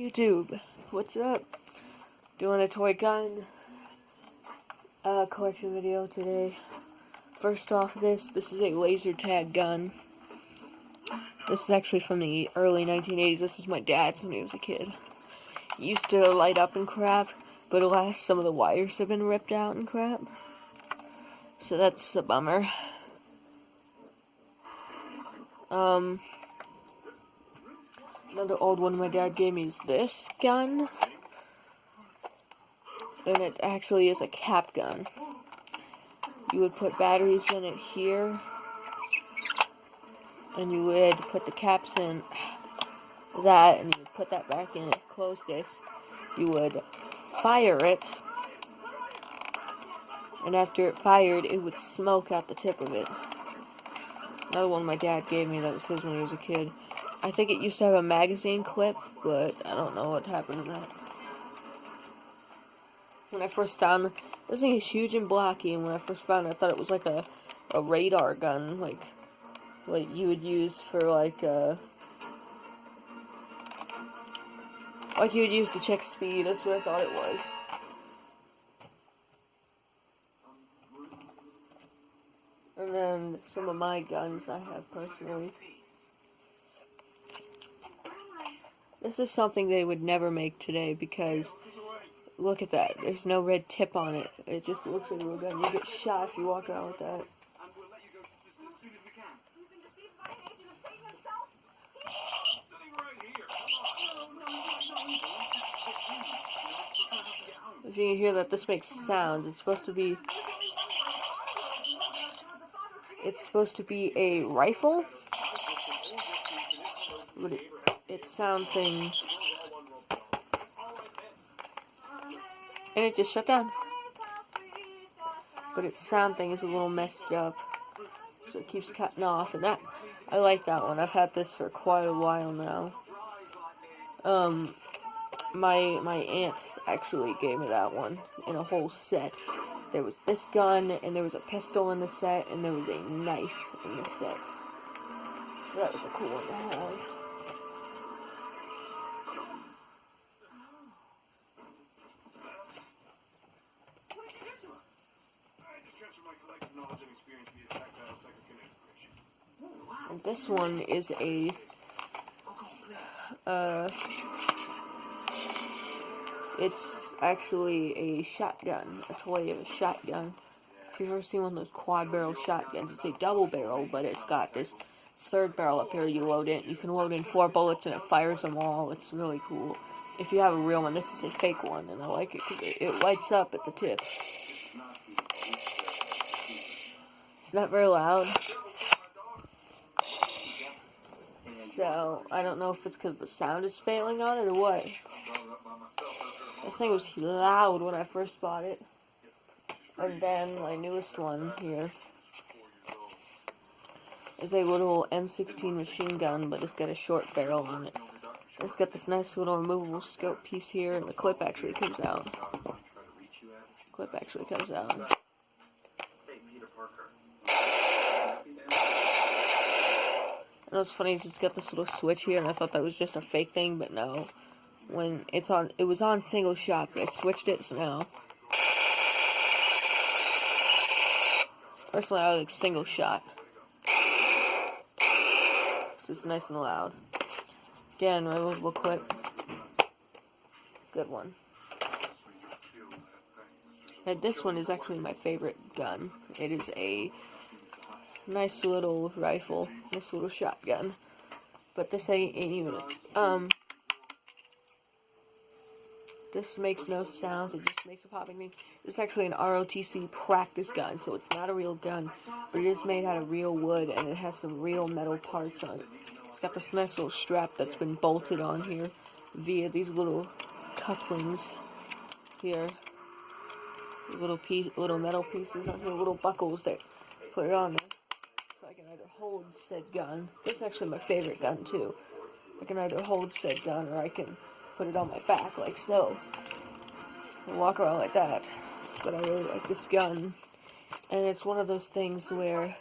YouTube, what's up? Doing a toy gun collection video today. First off, this is a laser tag gun. This is actually from the early 1980s. This was my dad's when he was a kid. It used to light up and crap, but alas, some of the wires have been ripped out and crap. So that's a bummer. Another old one my dad gave me is this gun. And it actually is a cap gun. You would put batteries in it here. And you would put the caps in that, and you would put that back in and close this. You would fire it. And after it fired, it would smoke out the tip of it. Another one my dad gave me that was his when he was a kid. I think it used to have a magazine clip, but I don't know what happened to that. When I first found it, this thing is huge and blocky, and when I first found it, I thought it was like a radar gun, like what you would use for like you would use to check speed. That's what I thought it was. And then some of my guns I have personally. This is something they would never make today because look at that. There's no red tip on it. It just looks like a real gun. You get shot if you walk around with that. If you can hear that, this makes sounds. It's supposed to be a rifle, but its sound thing, and it just shut down. But its sound thing is a little messed up, so it keeps cutting off. And that, I like that one. I've had this for quite a while now. My aunt actually gave me that one in a whole set. There was this gun, and there was a pistol in the set, and there was a knife in the set. So that was a cool one to have. And this one is it's actually a shotgun, a toy of a shotgun. If you've ever seen one of those quad barrel shotguns, it's a double barrel, but it's got this third barrel up here. You can load in 4 bullets and it fires them all. It's really cool. If you have a real one, this is a fake one, and I like it because it lights up at the tip. It's not very loud. So, I don't know if it's because the sound is failing on it or what. This thing was loud when I first bought it. And then my newest one here is a little M16 machine gun, but it's got a short barrel on it. It's got this nice little removable scope piece here, and the clip actually comes out. And what's funny is it's got this little switch here, and I thought that was just a fake thing, but no. When it was on single shot, but I switched it, so now. Personally, I like single shot. So it's nice and loud. Again, removable clip. Good one. And this one is actually my favorite gun. It is a nice little rifle, nice little shotgun. But this ain't even this makes no sounds, it just makes a popping thing. This is actually an ROTC practice gun, so it's not a real gun, but it is made out of real wood, and it has some real metal parts on it. It's got this nice little strap that's been bolted on here via these little couplings here. Little metal pieces on here, little buckles that put it on there. So I can either hold said gun. This is actually my favorite gun too. I can either hold said gun, or I can put it on my back like so and walk around like that. But I really like this gun, and it's one of those things where,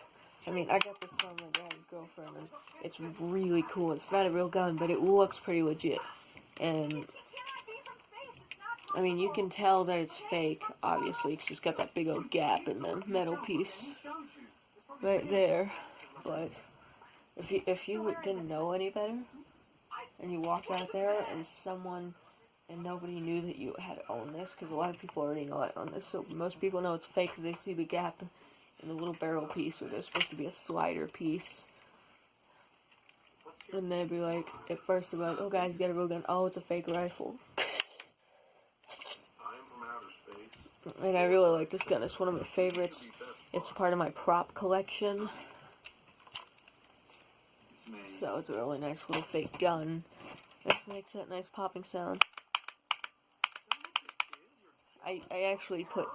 I mean, I got this from my dad's girlfriend, and it's really cool. It's not a real gun, but it looks pretty legit. And I mean, you can tell that it's fake, obviously, because it's got that big old gap in the metal piece right there. But if you didn't know any better, and you walked out there and nobody knew that you had owned this, because a lot of people already know I own this, so most people know it's fake because they see the gap in the little barrel piece where there's supposed to be a slider piece. And they'd be like, at first they'd be like, oh guys, you got a real gun. Oh, it's a fake rifle. And I really like this gun. It's one of my favorites. It's part of my prop collection. So it's a really nice little fake gun. This makes that nice popping sound. I actually put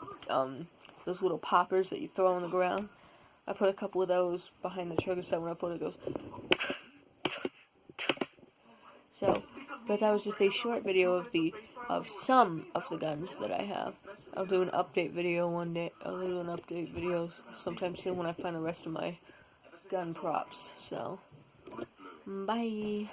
those little poppers that you throw on the ground. I put a couple of those behind the trigger so when I put it, it goes. So, but that was just a short video of some of the guns that I have. I'll do an update video one day. I'll do an update video sometime soon when I find the rest of my gun props. So, bye.